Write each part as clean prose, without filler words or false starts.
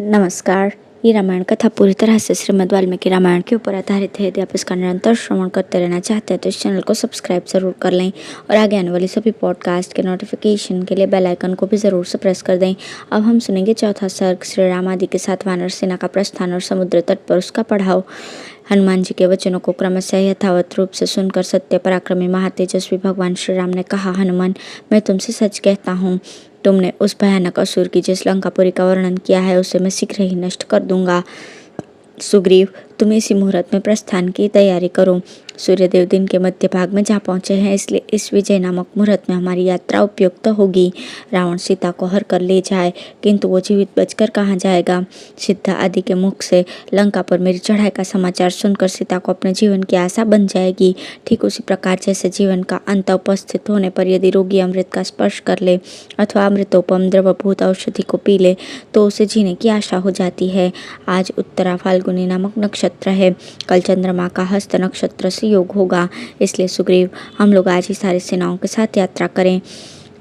नमस्कार। ये रामायण कथा पूरी तरह से श्रीमद् वाल्मीकि रामायण के ऊपर आधारित है। यदि आप इसका निरंतर श्रवण करते रहना चाहते हैं तो इस चैनल को सब्सक्राइब जरूर कर लें और आगे आने वाली सभी पॉडकास्ट के नोटिफिकेशन के लिए बेल आइकन को भी जरूर से प्रेस कर दें। अब हम सुनेंगे चौथा सर्ग, श्री राम आदि के साथ वानर सेना का प्रस्थान और समुद्र तट पर उसका पड़ाव। हनुमान जी के वचनों को क्रमशः यथावत रूप से सुनकर सत्य पराक्रमी महातेजस्वी भगवान श्री राम ने कहा, हनुमान, मैं तुमसे सच कहता हूँ, तुमने उस भयानक असुर की जिस लंकापुरी का वर्णन किया है उसे मैं शीघ्र ही नष्ट कर दूंगा। सुग्रीव, तुम इसी मुहूर्त में प्रस्थान की तैयारी करो। सूर्यदेव दिन के मध्य भाग में जा पहुंचे हैं, इसलिए इस विजय नामक मुहूर्त में हमारी यात्रा उपयुक्त होगी। रावण सीता को हर कर ले जाए, किंतु वो जीवित बचकर कहाँ जाएगा। सिद्ध आदि के मुख से लंका पर मेरी चढ़ाई का समाचार सुनकर सीता को अपने जीवन की आशा बन जाएगी। ठीक उसी प्रकार जैसे जीवन का अंत उपस्थित होने पर यदि रोगी अमृत का स्पर्श कर ले अथवा अमृतोपम द्रवभूत औषधि को पी ले तो उसे जीने की आशा हो जाती है। आज उत्तरा फाल्गुनी नामक नक्षत्र है, कल चंद्रमा का हस्त नक्षत्र से योग होगा, इसलिए सुग्रीव, हम लोग आज ही सारी सेनाओं के साथ यात्रा करें।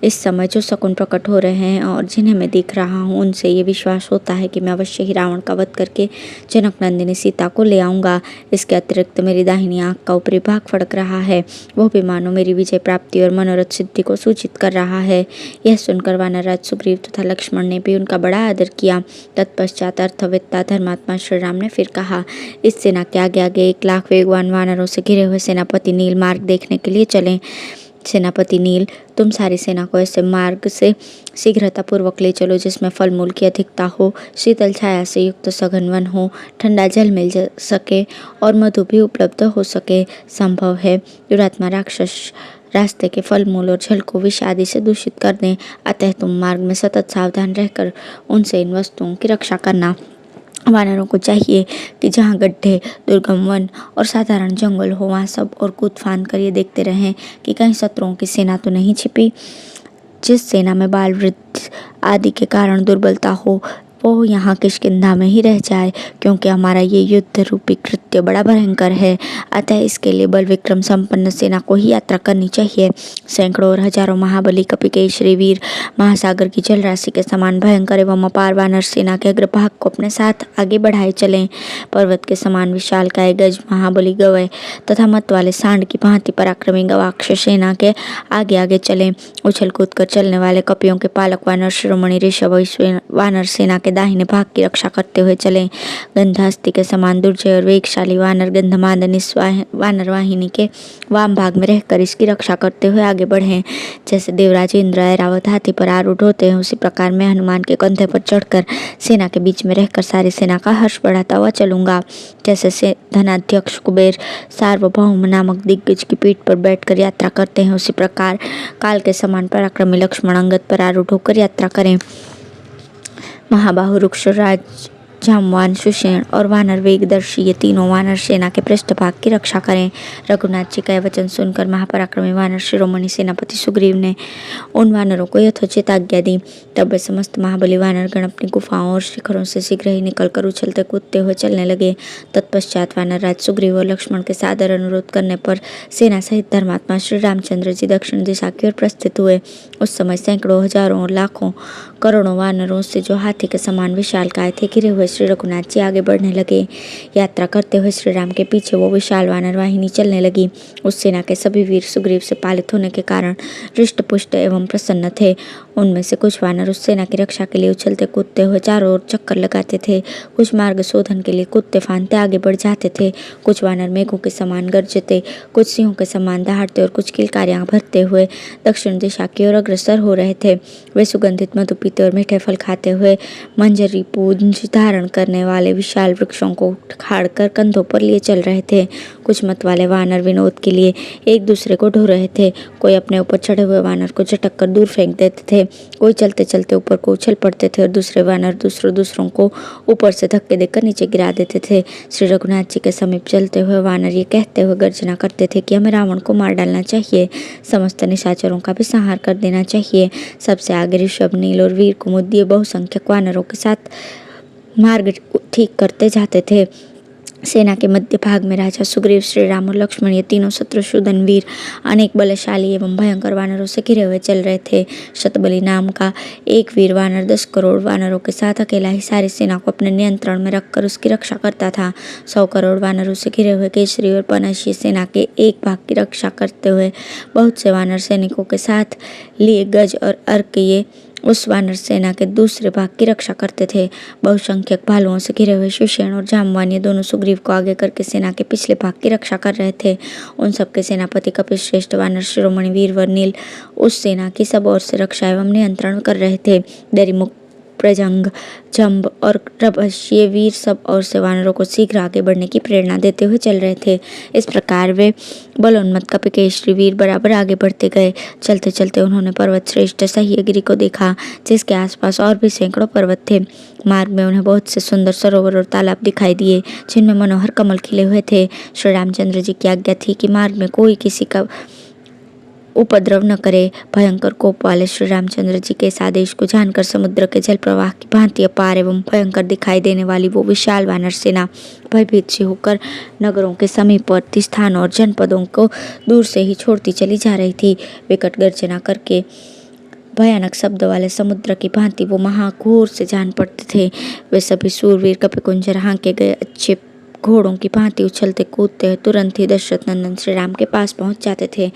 इस समय जो शकुन प्रकट हो रहे हैं और जिन्हें मैं देख रहा हूँ उनसे ये विश्वास होता है कि मैं अवश्य ही रावण का वध करके जनक नंदिनी सीता को ले आऊँगा। इसके अतिरिक्त मेरी दाहिनी आँख का ऊपरी भाग फड़क रहा है, वो भी मानो मेरी विजय प्राप्ति और मनोरथ सिद्धि को सूचित कर रहा है। यह सुनकर वानरराज सुग्रीव तथा लक्ष्मण ने भी उनका बड़ा आदर किया। तत्पश्चात अर्थवेत्ता धर्मात्मा श्री राम ने फिर कहा, इस सेना के आगे आगे 1 लाख वेगवान वानरों से घिरे हुए सेनापति नील मार्ग देखने के लिए चलें। सेनापति नील, तुम सारी सेना को ऐसे मार्ग से शीघ्रतापूर्वक ले चलो जिसमें फल मूल की अधिकता हो, शीतल छाया से युक्त सघन वन हो, ठंडा जल मिल सके और मधु भी उपलब्ध हो सके। संभव है दुरात्मा राक्षस रास्ते के फल मूल और जल को विष आदि से दूषित कर दें, अतः तुम मार्ग में सतत सावधान रहकर उनसे इन वस्तुओं की रक्षा करना। वानरों को चाहिए कि जहाँ गड्ढे, दुर्गम वन और साधारण जंगल हो वहाँ सब और कूद फांद कर ये देखते रहें कि कहीं शत्रुओं की सेना तो नहीं छिपी। जिस सेना में बाल वृद्ध आदि के कारण दुर्बलता हो वो यहाँ किष्किंधा में ही रह जाए, क्योंकि हमारा ये युद्ध रूपी कृत्य बड़ा भयंकर है। अतः इसके लिए बल विक्रम संपन्न सेना को ही यात्रा करनी चाहिए। सैकड़ों और हजारों महाबली कपिकेसरी वीर महासागर की जलराशि के समान भयंकर एवं अपार वानर सेना के अग्रभाग को अपने साथ आगे बढ़ाए चलें। पर्वत के समान विशालकाय गज महाबली गवय तथा मत वाले सांड की भांति पराक्रमी गवाक्ष सेना के आगे आगे चलें। उछल कूद कर चलने वाले कपियों के पालक वानर शिरोमणि ऋषभ वानर सेना के दाहिने भाग की रक्षा करते हुए चलें। गंधहस्ती के समान दुर्जय और वेगशाली वानर गंधमादन इस वानर वाहिनी के वाम भाग में रहकर इसकी रक्षा करते हुए आगे बढ़ें। जैसे देवराज इंद्र ऐरावत हाथी पर आरूढ़ होते हैं उसी प्रकार मैं हनुमान के कंधे पर चढ़कर सेना के बीच में रहकर सारी सेना का हर्ष बढ़ाता हुआ चलूंगा। जैसे धनाध्यक्ष कुबेर सार्वभौम नामक दिग्गज की पीठ पर बैठकर यात्रा करते हैं उसी प्रकार काल के समान पराक्रमी लक्ष्मण अंगद पर आरूढ़ होकर यात्रा करें। महाबाहु वृक्षराज जामवान सुषेण और वानर वेगदर्शी ये तीनों वानर सेना के पृष्ठभाग की रक्षा करें। रघुनाथ जी का वचन सुनकर महापराक्रमी वानर शिरोमणि सेनापति सुग्रीव ने उन वानरों को यथोचित आज्ञा दी। तब वे समस्त महाबली वानरगण अपनी गुफाओं और शिखरों से शीघ्र ही निकलकर उछलते कूदते हुए चलने लगे। तत्पश्चात वानरराज सुग्रीव और लक्ष्मण के सादर अनुरोध करने पर सेना सहित धर्मात्मा श्री रामचंद्र जी दक्षिण दिशा की ओर प्रस्थित हुए। उस समय सैकड़ों हजारों और लाखों करोड़ों वानरों से जो हाथी के समान विशालकाय थे घिरे हुए श्री रघुनाथ जी आगे बढ़ने लगे। यात्रा करते हुए श्री राम के पीछे वो विशाल वानर वाहिनी चलने लगी। उस सेना के सभी वीर सुग्रीव से पालित होने के कारण हृष्ट पुष्ट एवं प्रसन्न थे। उनमें से कुछ वानर उस सेना की रक्षा के लिए उछलते कूदते हुए चारों ओर चक्कर लगाते थे, कुछ मार्ग शोधन के लिए कूदते फांदते आगे बढ़ जाते थे, कुछ वानर मेघों के समान गरजते, कुछ सिंहों के समान दहाड़ते और कुछ किलकारियां भरते हुए दक्षिण दिशा की ओर अग्रसर हो रहे थे। वे सुगंधित मधु पीते और मीठे फल खाते हुए मंजरी पूंज धारण करने वाले विशाल वृक्षों को उखाड़कर कंधों पर लिए चल रहे थे। कुछ मत वाले वानर विनोद के लिए एक दूसरे को ढो रहे थे, कोई अपने ऊपर चढ़े हुए वानर को झटक कर दूर फेंक देते थे, कोई चलते चलते ऊपर को उछल पड़ते थे और दूसरे वानर दूसरों को ऊपर से धक्के देकर नीचे गिरा देते थे। श्री रघुनाथ जी के समीप चलते हुए वानर ये कहते हुए गर्जना करते थे कि हमें रावण को मार डालना चाहिए, समस्त निशाचरों का भी संहार कर देना चाहिए। सबसे आगे ऋषभ, नील और वीर कुमुद ये बहुसंख्यक वानरों के साथ मार्ग ठीक करते जाते थे। सेना के मध्य भाग में राजा सुग्रीव, श्री राम और लक्ष्मण ये तीनों शत्रुसूदन वीर अनेक बलशाली एवं भयंकर वानरों से घिरे हुए चल रहे थे। शतबली नाम का एक वीर वानर 10 करोड़ वानरों के साथ अकेला ही सारी सेना को अपने नियंत्रण में रखकर उसकी रक्षा करता था। 100 करोड़ वानरों से घिरे हुए केसरी और पनशी सेना के एक भाग की रक्षा करते हुए बहुत से वानर सैनिकों के साथ लिए गज और अर्क ये उस वानर सेना के दूसरे भाग की रक्षा करते थे। बहुसंख्यक भालुओं से घिरे हुए सुषेण और जाम्बवान ये दोनों सुग्रीव को आगे करके सेना के पिछले भाग की रक्षा कर रहे थे। उन सबके सेनापति कपिश्रेष्ठ वानर शिरोमणि वीरवर नील उस सेना की सब ओर से रक्षा एवं नियंत्रण कर रहे थे। दरिमुख, प्रजंग, जंब और रभस ये वीर सब और से वानरों को शीघ्र आगे बढ़ने की प्रेरणा देते हुए चल रहे थे। इस प्रकार वे बलोन्मत्त कपिकेसरी वीर बराबर आगे बढ़ते गए। चलते चलते उन्होंने पर्वत श्रेष्ठ सह्यगिरि को देखा, जिसके आसपास और भी सैकड़ों पर्वत थे। मार्ग में उन्हें बहुत से सुंदर सरोवर और तालाब दिखाई दिए, जिनमें मनोहर कमल खिले हुए थे। श्री रामचंद्र जी की आज्ञा थी कि मार्ग में कोई किसी का उपद्रव न करे। भयंकर कोप वाले श्री रामचंद्र जी के इस आदेश को जानकर समुद्र के जल प्रवाह की भांति अपार एवं भयंकर दिखाई देने वाली वो विशाल वानर सेना भयभीत सी होकर नगरों के समीपवर्ती स्थानों और जनपदों को दूर से ही छोड़ती चली जा रही थी। विकट गर्जना करके भयानक शब्द वाले समुद्र की भांति वो महाघोर से जान पड़ते थे। वे सभी सूरवीर कपिकुंजर हांके गए अच्छे घोड़ों की भांति उछलते कूदते तुरंत ही दशरथ नंदन श्री राम के पास पहुंच जाते थे।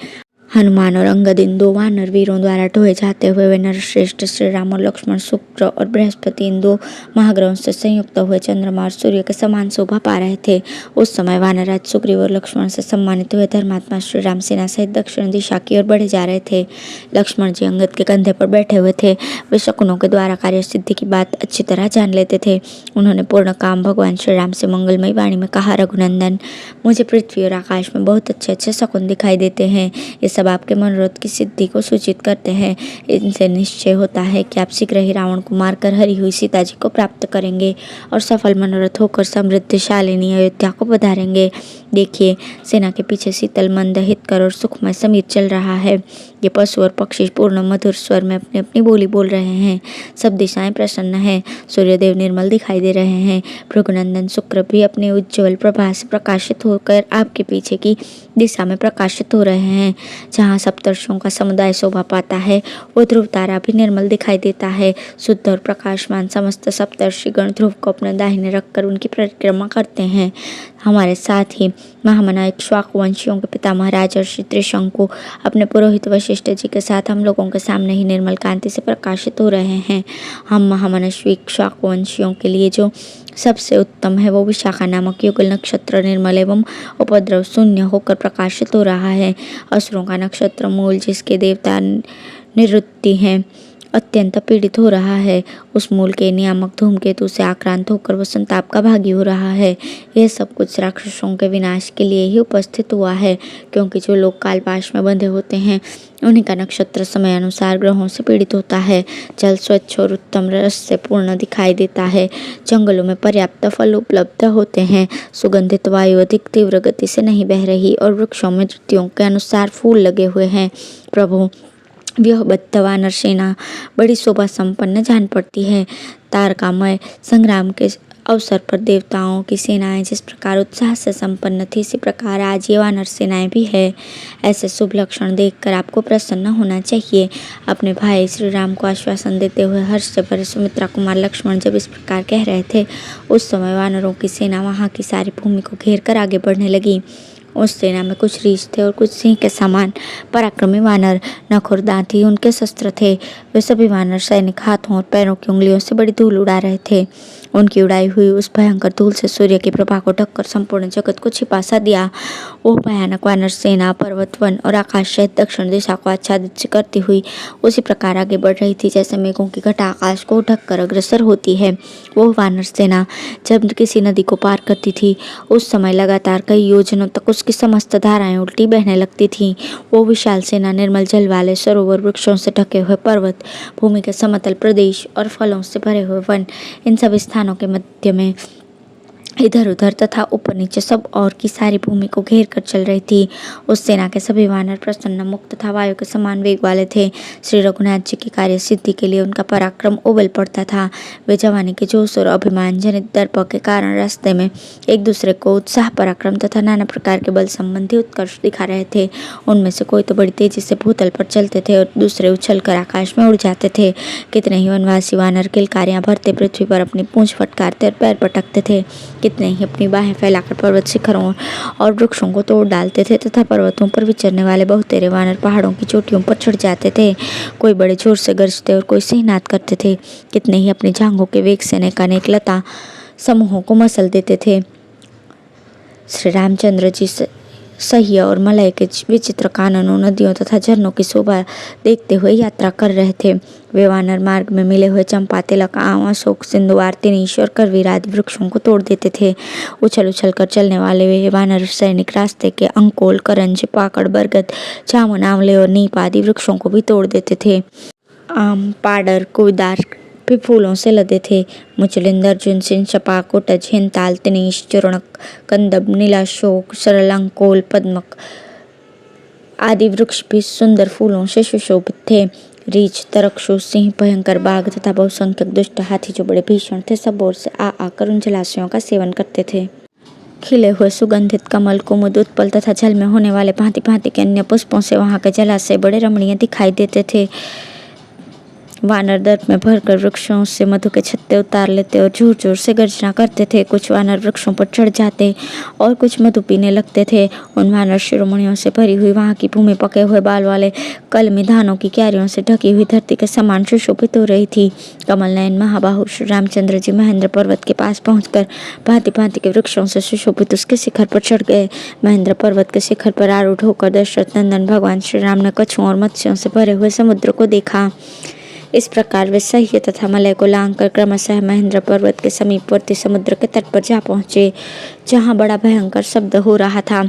हनुमान और अंगद इन 2 वानर वीरों द्वारा ढोए जाते हुए वे नरश्रेष्ठ श्री राम और लक्ष्मण, शुक्र और बृहस्पति इन 2 महाग्रहों से संयुक्त हुए चंद्रमा और सूर्य के समान शोभा पा रहे थे। उस समय वानरराज सुग्रीव और लक्ष्मण से सम्मानित हुए धर्मात्मा श्री राम सेना सहित दक्षिण दिशा की ओर बढ़े जा रहे थे। लक्ष्मण जी अंगद के कंधे पर बैठे हुए थे। वे शकुनों के द्वारा कार्य सिद्धि की बात अच्छी तरह जान लेते थे। उन्होंने पूर्ण काम भगवान श्री राम से मंगलमयी वाणी में कहा, रघुनंदन, मुझे पृथ्वी और आकाश में बहुत अच्छे अच्छे शकुन दिखाई देते हैं। सब आपके मनोरथ की सिद्धि को सूचित करते हैं। इनसे निश्चय होता है कि आप शीघ्र ही रावण को मारकर हरी हुई सीता जी को प्राप्त करेंगे और सफल मनोरथ होकर समृद्धशालिनी अयोध्या को पधारेंगे। देखिए, सेना के पीछे शीतल, मंद, हितकर और सुखमय समीर चल रहा है। ये पशु और पक्षी पूर्ण मधुर स्वर में अपनी अपनी बोली बोल रहे हैं। सब दिशाएं प्रसन्न है। सूर्यदेव निर्मल दिखाई दे रहे हैं। भृगुनंदन शुक्र भी अपने उज्ज्वल प्रभा से प्रकाशित होकर आपके पीछे की दिशा में प्रकाशित हो रहे हैं। जहाँ सप्तर्षियों का समुदाय शोभा पाता है, वो ध्रुव तारा भी निर्मल दिखाई देता है। शुद्ध और प्रकाशमान समस्त सप्तर्षिगण ध्रुव को अपने दाहिने रखकर उनकी परिक्रमा करते हैं। हमारे साथ ही महामना इक्ष्वाकुवंशियों के पिता महाराजर्षि त्रिशंकु अपने पुरोहित वशिष्ठ जी के साथ हम लोगों के सामने ही निर्मल कांति से प्रकाशित हो रहे हैं। हम महामनस्वी इक्ष्वाकुवंशियों के लिए जो सबसे उत्तम है वो विशाखा नामक युगल नक्षत्र निर्मल एवं उपद्रव शून्य होकर प्रकाशित हो रहा है। असुरों का नक्षत्र मूल, जिसके देवता निवृत्ति हैं, अत्यंत पीड़ित हो रहा है। उस मूल के नियामक धूमकेतु से आक्रांत होकर वो संताप का भागी हो रहा है। यह सब कुछ राक्षसों के विनाश के लिए ही उपस्थित हुआ है, क्योंकि जो लोग कालपाश में बंधे होते हैं उन्हीं का नक्षत्र समय अनुसार ग्रहों से पीड़ित होता है। जल स्वच्छ और उत्तम रस से पूर्ण दिखाई देता है। जंगलों में पर्याप्त फल उपलब्ध होते हैं। सुगंधित वायु अधिक तीव्र गति से नहीं बह रही और वृक्षों में ऋतुओं के अनुसार फूल लगे हुए हैं। प्रभु, व्यूहबद्ध वानर सेना बड़ी शोभा संपन्न जान पड़ती है। तारकामय संग्राम के अवसर पर देवताओं की सेनाएं जिस प्रकार उत्साह से संपन्न थी, इसी प्रकार आज ये वानर सेनाएं भी है। ऐसे शुभ लक्षण देखकर आपको प्रसन्न होना चाहिए। अपने भाई श्री राम को आश्वासन देते हुए हर्ष से भरे सुमित्रा कुमार लक्ष्मण जब इस प्रकार कह रहे थे, उस समय वानरों की सेना वहां की सारी भूमि को घेर कर आगे बढ़ने लगी। उस सेना में कुछ रीछ थे और कुछ सिंह के समान पराक्रमी वानर। नख और दांत ही उनके शस्त्र थे। वे सभी वानर सैनिक हाथों और पैरों की उंगलियों से बड़ी धूल उड़ा रहे थे। उनकी उड़ाई हुई उस भयंकर धूल से सूर्य की प्रभा को ढककर संपूर्ण जगत को छिपा सा दिया। वो भयानक वानर सेना पर्वत, वन और आकाश सहित दक्षिण दिशा को आच्छादित करती हुई उसी प्रकार आगे बढ़ रही थी जैसे मेघों की घटा आकाश को ढककर अग्रसर होती है। वो वानर सेना जब किसी नदी को पार करती थी, उस समय लगातार कई योजनों तक उसकी समस्त धाराएं उल्टी बहने लगती थीं। वो विशाल सेना निर्मल जल वाले सरोवर, वृक्षों से ढके हुए पर्वत, भूमि के समतल प्रदेश और फलों से भरे हुए वन, इन सभी स्थानों के मध्य में इधर उधर तथा ऊपर नीचे सब और की सारी भूमि को घेर कर चल रही थी। उस सेना के सभी वानर प्रसन्न, मुक्त तथा वायु के समान वेग वाले थे। श्री रघुनाथ जी की कार्य सिद्धि के लिए उनका पराक्रम उबल पड़ता था। वे जवानी के जोश और अभिमान जनित दर्प के कारण रास्ते में एक दूसरे को उत्साह, पराक्रम तथा नाना प्रकार के बल संबंधी उत्कर्ष दिखा रहे थे। उनमें से कोई तो बड़ी तेजी से भूतल पर चलते थे और दूसरे उछल कर आकाश में उड़ जाते थे। कितने ही वनवासी वानर किलकारियां भरते पृथ्वी पर अपनी पूंछ फटकारते और पैर पटकते थे। कितने ही अपनी बाहें फैलाकर पर्वत शिखरों और वृक्षों को तोड़ डालते थे तथा पर्वतों पर विचरने वाले बहुतेरे वानर पहाड़ों की चोटियों पर चढ़ जाते थे। कोई बड़े जोर से गरजते और कोई सिंहनाद करते थे। कितने ही अपनी जांघों के वेग से अनेक लता समूहों को मसल देते थे। श्री रामचंद्र जी सह्य और मलय के विचित्र काननों, नदियों तथा झरनों की शोभा देखते हुए यात्रा कर रहे थे। वे वानर मार्ग में मिले हुए चंपा, तिलक, आम, अशोक, सिंधुवार, तिनीश और करवीर आदि वृक्षों को तोड़ देते थे। उछल उछल कर चलने वाले वे वानर सैनिक रास्ते के अंकोल, करंज, पाकड़, बरगद, जामुन, आंवले और नीप आदि वृक्षों को भी तोड़ देते थे। आम, पाडर, कुदार भी फूलों से लदे थे। मुचलिंद, अर्जुन, सिंह, शपा, कोटज, हिंताल, तिनीश, चूर्णक, कंदब, नीलाशोक, सरलंकोल, पद्मक आदि वृक्ष भी सुंदर फूलों से सुशोभित थे। रीछ, तरक्षु, सिंह, भयंकर बाघ तथा बहुसंख्यक दुष्ट हाथी जो बड़े भीषण थे, सब ओर से आकर उन जलाशयों का सेवन करते थे। खिले हुए सुगंधित कमल, कुमुद, उत्पल तथा जल में होने वाले भांति भांति के अन्य पुष्पों से वहां के जलाशय बड़े रमणीय दिखाई देते थे। वानर दर्प में भरकर वृक्षों से मधु के छत्ते उतार लेते और जोर जोर से गर्जना करते थे। कुछ वानर वृक्षों पर चढ़ जाते और कुछ मधु पीने लगते थे। उन वानर शिरोमणियों से भरी हुई वहां की भूमि पके हुए बाल वाले कलमी धानों की क्यारियों से ढकी हुई धरती के समान सुशोभित हो रही थी। कमल नयन महाबाहु श्री रामचंद्र जी महेंद्र पर्वत के पास पहुंचकर भांति भांति के वृक्षों से सुशोभित उसके शिखर पर चढ़ गए। महेंद्र पर्वत के शिखर पर आरूढ़ होकर दशरथ नंदन भगवान श्री राम ने कछुओं और मत्स्यों से भरे हुए समुद्र को देखा। इस प्रकार वे सह्य तथा मलय को लांघकर क्रमशः महेंद्र पर्वत के समीपवर्ती समुद्र के तट पर जा पहुंचे, जहां बड़ा भयंकर शब्द हो रहा था।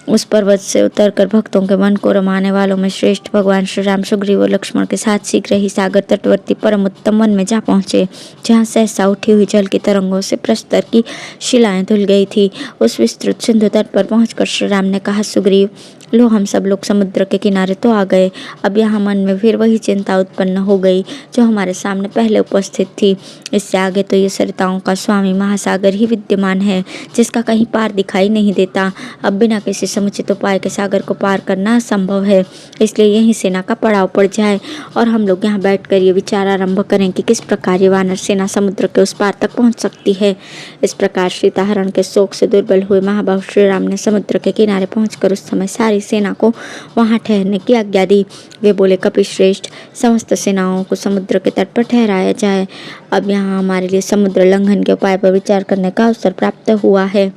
उस पर्वत से उतरकर भक्तों के मन को रमाने वालों में श्रेष्ठ भगवान श्री राम सुग्रीव और लक्ष्मण के साथ शीघ्र ही सागर तटवर्ती परम उत्तम वन में जा पहुंचे, जहां सहसा उठी हुई जल की तरंगों से प्रस्तर की शिलाएं धुल गई थी। उस विस्तृत सिंधु तट पर पहुंचकर श्री राम ने कहा, सुग्रीव, लो हम सब लोग समुद्र के किनारे तो आ गए। अब यहाँ मन में फिर वही चिंता उत्पन्न हो गई जो हमारे सामने पहले उपस्थित थी। इससे आगे तो ये सरिताओं का स्वामी महासागर ही विद्यमान है, जिसका कहीं पार दिखाई नहीं देता। अब बिना किसी समुचित उपाय के सागर को पार करना असंभव है। इसलिए यहीं सेना का पड़ाव पड़ जाए और हम लोग यहाँ बैठकर ये विचार आरंभ करें कि किस प्रकार ये वानर सेना समुद्र के उस पार तक पहुँच सकती है। इस प्रकार सीताहरण के शोक से दुर्बल हुए महाबाहु श्री राम ने समुद्र के किनारे पहुंचकर उस समय सारी सेना को वहां ठहरने की आज्ञा दी। वे बोले, कपिश्रेष्ठ, समस्त सेनाओं को समुद्र के तट पर ठहराया जाए। अब यहाँ हमारे लिए समुद्र लंघन के उपाय पर विचार करने का अवसर प्राप्त हुआ है।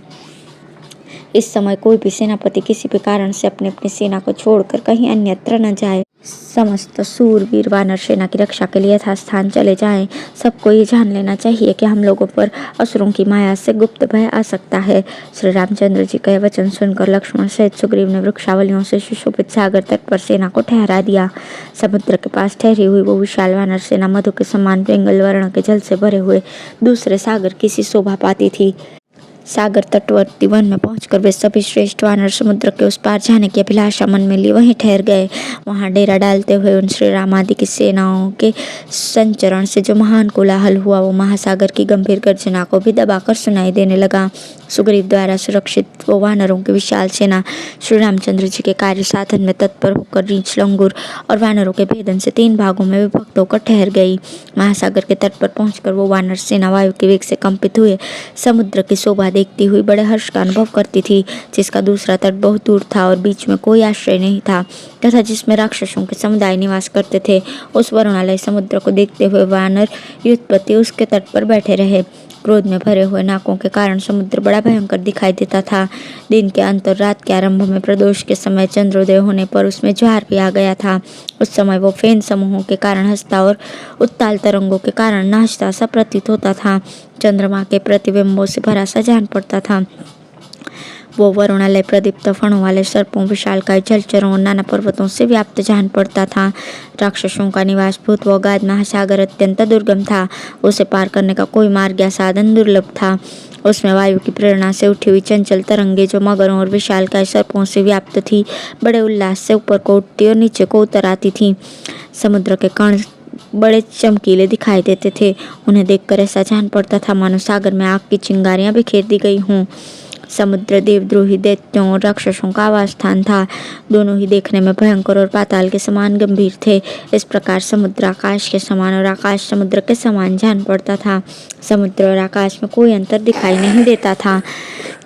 इस समय कोई भी सेनापति किसी भी कारण से अपनी अपनी सेना को छोड़कर कहीं अन्यत्र न जाए। समस्त सूरवीर वानर सेना की रक्षा के लिए यथास्थान चले जाएं। सबको ये जान लेना चाहिए कि हम लोगों पर असुरों की माया से गुप्त भय आ सकता है। श्री रामचंद्र जी का वचन सुनकर लक्ष्मण सहित सुग्रीव ने वृक्षावलियों से सुशोभित सागर तट पर सेना को ठहरा दिया। समुद्र के पास ठहरी हुई वो विशाल वानर सेना मधु के समान पिंगल वर्ण के जल से भरे हुए दूसरे सागर की सी शोभा पाती थी। सागर तटवर्ती वन में पहुंचकर वे सभी श्रेष्ठ वानर समुद्र के उस पार जाने की अभिलाषा मन में लिए वहीं ठहर गए। वहां डेरा डालते हुए उन श्री राम आदि की सेनाओं के संचरण से जो महान कोलाहल हुआ, वो महासागर की गंभीर गर्जना को भी दबाकर सुनाई देने लगा। सुग्रीव द्वारा सुरक्षित वो वानरों की विशाल सेना श्री रामचंद्र जी के कार्य साधन में तत्पर होकर रीछ, लंगूर और वानरों के भेदन से 3 भागों में विभक्त होकर ठहर गई। महासागर के तट पर पहुंचकर वो वानर सेना वायु के वेग से कंपित हुए समुद्र की शोभा देखती हुई बड़े हर्ष का अनुभव करती थी, जिसका दूसरा तट बहुत दूर था और बीच में कोई आश्रय नहीं था तथा जिसमें राक्षसों के समुदाय निवास करते थे। उस वरुणालय समुद्र को देखते हुए वानर युद्धपति उसके तट पर बैठे रहे। क्रोध में भरे हुए नाकों के कारण समुद्र बड़ा भयंकर दिखाई देता था। दिन के अंत और रात के आरंभ में प्रदोष के समय चंद्रोदय होने पर उसमें ज्वार भी आ गया था। उस समय वो फेन समूहों के कारण हंसता और उत्ताल तरंगों के कारण नाचता सा प्रतीत होता था। चंद्रमा के प्रतिबिंबों से भरा सा जान पड़ता था। वो वरुणालय प्रदीप्त फणों वाले सर्पों, विशालकाय जलचरों और नाना पर्वतों से व्याप्त जान पड़ता था। राक्षसों का निवास भूत व अगाध महासागर अत्यंत दुर्गम था। उसे पार करने का कोई मार्ग या साधन दुर्लभ था। उसमें वायु की प्रेरणा से उठी हुई चंचल तरंगे जो मगरों और विशालकाय सर्पों से व्याप्त थी, बड़े उल्लास से ऊपर को उठती और नीचे को उतर आती थी। समुद्र के कण बड़े चमकीले दिखाई देते थे। उन्हें देखकर ऐसा जान पड़ता था मानो सागर में आग की चिंगारियां बिखेर दी गई हों। समुद्र देवद्रोही दैत्यों और राक्षसों का आवास स्थान था। दोनों ही देखने में भयंकर और पाताल के समान गंभीर थे। इस प्रकार समुद्र आकाश के समान और आकाश समुद्र के समान जान पड़ता था। समुद्र और आकाश में कोई अंतर दिखाई नहीं देता था।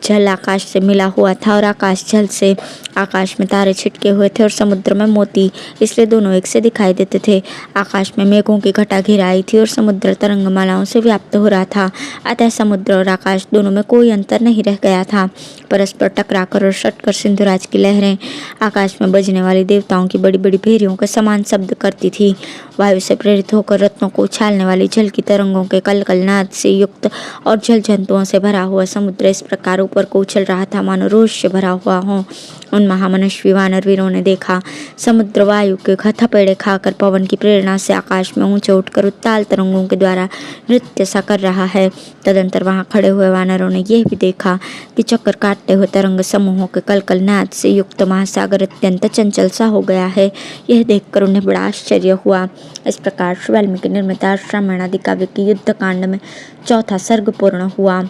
जल आकाश से मिला हुआ था और आकाश जल से। आकाश में तारे छिटके हुए थे और समुद्र में मोती, इसलिए दोनों एक से दिखाई देते थे। आकाश में मेघों की घटा घिराई थी और समुद्र तरंगमालाओं से व्याप्त हो रहा था। अतः समुद्र और आकाश दोनों में कोई अंतर नहीं रह गया था। परस्पर टकराकर और सटकर सिंधुराज की लहरें आकाश में बजने वाली देवताओं की बड़ी बड़ी भेरियों के समान शब्द करती थी। वायु से प्रेरित होकर रत्नों को उछालने वाली जल की तरंगों के कलकल नाद से युक्त और जल जंतुओं से भरा हुआ समुद्र इस प्रकार ऊपर को उछल रहा था मानो रोष से भरा हुआ हो। उन महामनस्वी वानर वीरों ने देखा, समुद्र वायु के थपेड़े खाकर पवन की प्रेरणा से आकाश में ऊंचे उठकर उत्ताल तरंगों के द्वारा नृत्य सा कर रहा है। तदंतर वहां खड़े हुए वानरों ने यह भी देखा कि चक्कर काटते हुए तरंग समूहों के कलकल नाद से युक्त महासागर अत्यंत चंचल सा हो गया है। यह देखकर उन्हें बड़ा आश्चर्य हुआ। इस प्रकार श्री वाल्मीकि निर्मित रामायण आदि काव्य के युद्ध कांड में चौथा सर्ग पूर्ण हुआ।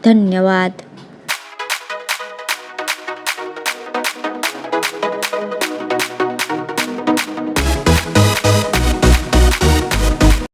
धन्यवाद।